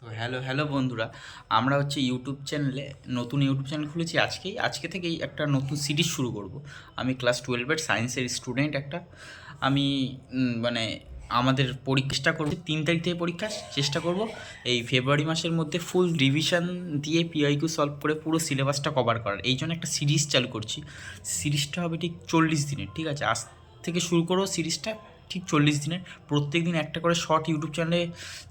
তো hello hello বন্ধুরা, আমরা হচ্ছে ইউটিউব চ্যানেলে নতুন ইউটিউব চ্যানেল খুলেছি আজকে থেকেই একটা নতুন সিরিজ শুরু করব। আমি ক্লাস 12-এর সায়েন্সের স্টুডেন্ট একটা। আমি মানে আমাদের চেষ্টা করব 3 তারিখ থেকে পরীক্ষা, চেষ্টা করব এই ফেব্রুয়ারি মাসের মধ্যে ফুল রিভিশন দিয়ে পিআইকিউ সলভ করে পুরো সিলেবাসটা কভার করার। এই জন্য একটা সিরিজ চালু করছি। সিরিজটা হবে ঠিক 40 দিনের, ঠিক আছে? আজ থেকে শুরু করবো সিরিজটা ঠিক 40 দিনের। প্রত্যেক দিন একটা করে শর্ট ইউটিউব চ্যানেলে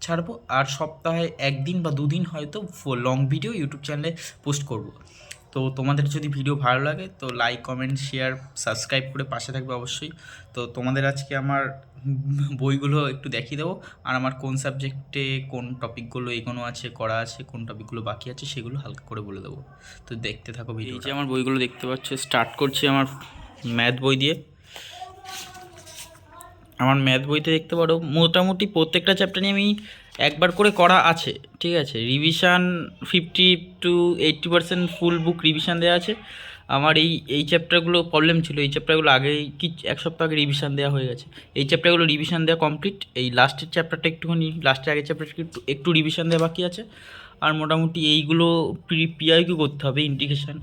ছাড়বো, আর সপ্তাহে 1 দিন বা 2 দিন হয়তো লং ভিডিও ইউটিউব চ্যানেলে পোস্ট করব। তো তোমাদের যদি ভিডিও ভালো লাগে তো লাইক, কমেন্ট, শেয়ার, সাবস্ক্রাইব করে পাশে থাকবে অবশ্যই। তো তোমাদের আজকে আমার বইগুলো একটু দেখিয়ে দেবো, আর আমার কোন সাবজেক্টে কোন টপিকগুলো এগোনো আছে, করা আছে, কোন টপিকগুলো বাকি আছে সেগুলো হালকা করে বলে দেবো। তো দেখতে থাকো ভিডিও। এই যে আমার বইগুলো দেখতে পাচ্ছ, স্টার্ট করছি আমার ম্যাথ বই দিয়ে। আমার ম্যাথ বইতে দেখতে পারো মোটামুটি প্রত্যেকটা চ্যাপ্টার নিয়ে আমি একবার করে করা আছে, ঠিক আছে? রিভিশান 50 to 80% ফুল বুক রিভিশান দেওয়া আছে। আমার এই চ্যাপ্টারগুলো প্রবলেম ছিল, এই চ্যাপ্টারগুলো আগেই এক সপ্তাহ আগে রিভিশান দেওয়া হয়ে গেছে। এই চ্যাপ্টারগুলো রিভিশান দেওয়া কমপ্লিট। এই লাস্টের চ্যাপ্টারটা একটুখানি, লাস্টের আগের চ্যাপ্টারটা একটু রিভিশান দেওয়া বাকি আছে। আর মোটামুটি এইগুলো পিআইকিউ করতে হবে, ইন্টিগ্রেশন,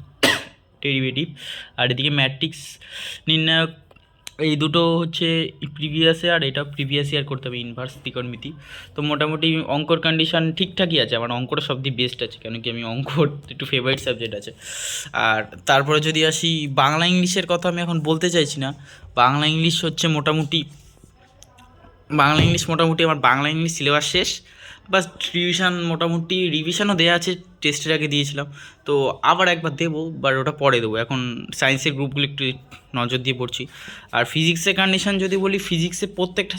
ডেরিভেটিভ, আর এদিকে ম্যাট্রিক্স নির্ণায়ক। এই দুটো হচ্ছে প্রিভিয়াস ইয়ার, এটা প্রিভিয়াস ইয়ার করতে হবে, ইনভার্স ত্রিকোণমিতি। তো মোটামুটি অঙ্কর কন্ডিশন ঠিকঠাকই আছে। আমার অঙ্কটা সব দিয়ে বেস্ট আছে, কেন কি আমি অঙ্কর একটু ফেভারিট সাবজেক্ট আছে। আর তারপরে যদি আসি বাংলা ইংলিশের কথা, আমি এখন বলতে চাইছি না। বাংলা ইংলিশ মোটামুটি আমার বাংলা ইংলিশ সিলেবাস শেষ। বাস রিভিশনও দেওয়া আছে, টেস্টের আগে দিয়েছিলাম। তো আবার একবার দেবো, বাট ওটা পরে দেবো। এখন সায়েন্সের গ্রুপগুলো একটু নজর দিয়ে পড়ছি। আর ফিজিক্সের কন্ডিশন যদি বলি, ফিজিক্সের প্রত্যেকটা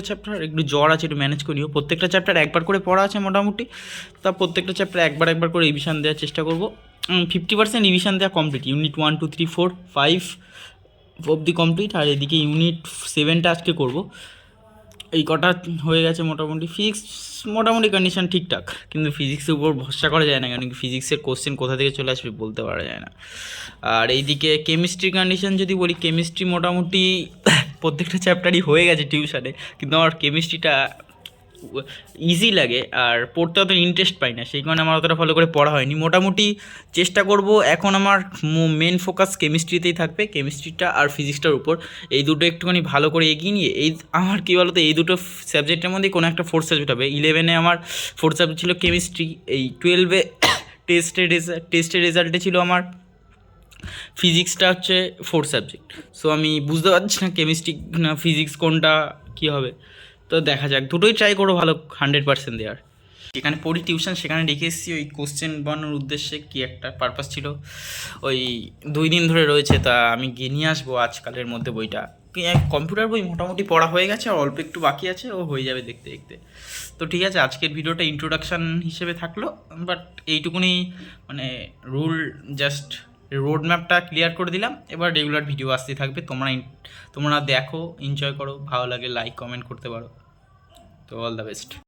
চ্যাপ্টার একটু জ্বর আছে, একটু ম্যানেজ করিও। প্রত্যেকটা চ্যাপ্টার একবার করে পড়া আছে মোটামুটি। তা প্রত্যেকটা চ্যাপ্টার একবার করে রিভিশন দেওয়ার চেষ্টা করবো। 50% রিভিশন দেওয়া কমপ্লিট। ইউনিট 1, 2, 3, 4, 5 অবধি কমপ্লিট। আর এদিকে ইউনিট 7টা আজকে করব। এই কটা হয়ে গেছে মোটামুটি। ফিজিক্স মোটামুটি কন্ডিশন ঠিকঠাক, কিন্তু ফিজিক্সের উপর ভরসা করা যায় না, কারণ কি ফিজিক্সের কোশ্চেন কোথা থেকে চলে আসবে বলতে পারা যায় না। আর এইদিকে কেমিস্ট্রি কন্ডিশন যদি বলি, কেমিস্ট্রি মোটামুটি প্রত্যেকটা চ্যাপ্টারই হয়ে গেছে টিউশনে, কিন্তু আমার কেমিস্ট্রিটা ইজি লাগে আর পড়তে অত ইন্টারেস্ট পাই না, সেই কারণে আমার অতটা ভালো করে পড়া হয়নি। মোটামুটি চেষ্টা করব, এখন আমার মেন ফোকাস কেমিস্ট্রিতেই থাকবে, কেমিস্ট্রিটা আর ফিজিক্সটার উপর। এই দুটো একটুখানি ভালো করে এগিয়ে নিয়ে, আমার কী বলতো, এই দুটো সাবজেক্টের মধ্যেই কোনো একটা ফোর্থ সাবজেক্ট হবে। 11-এ আমার ফোর্থ সাবজেক্ট ছিল কেমিস্ট্রি, এই 12-এ টেস্টের রেজাল্টে ছিল আমার ফিজিক্সটা হচ্ছে ফোর্থ সাবজেক্ট। সো আমি বুঝতে পারছি না কেমিস্ট্রি না ফিজিক্স কোনটা কী হবে। তো দেখা যাক, দুটোই ট্রাই করো ভালো 100% দেওয়ার। যেখানে পড়ি টিউশন, সেখানে রেখে এসেছি ওই কোশ্চেন বানানোর উদ্দেশ্যে, কি একটা পারপাস ছিল। ওই 2 দিন ধরে রয়েছে, তা আমি গিয়ে নিয়ে আসবো আজকালের মধ্যে বইটা। কম্পিউটার বই মোটামুটি পড়া হয়ে গেছে, আর অল্প একটু বাকি আছে, ও হয়ে যাবে দেখতে দেখতে। তো ঠিক আছে, আজকের ভিডিওটা ইন্ট্রোডাকশান হিসেবে থাকলো, বাট এইটুকুনি মানে রুল, জাস্ট রোড ম্যাপটা ক্লিয়ার করে দিলাম। এবার রেগুলার ভিডিও আসতেই থাকবে, তোমরা দেখো, এনজয় করো, ভালো লাগে লাইক কমেন্ট করতে পারো। তো অল দ্য বেস্ট।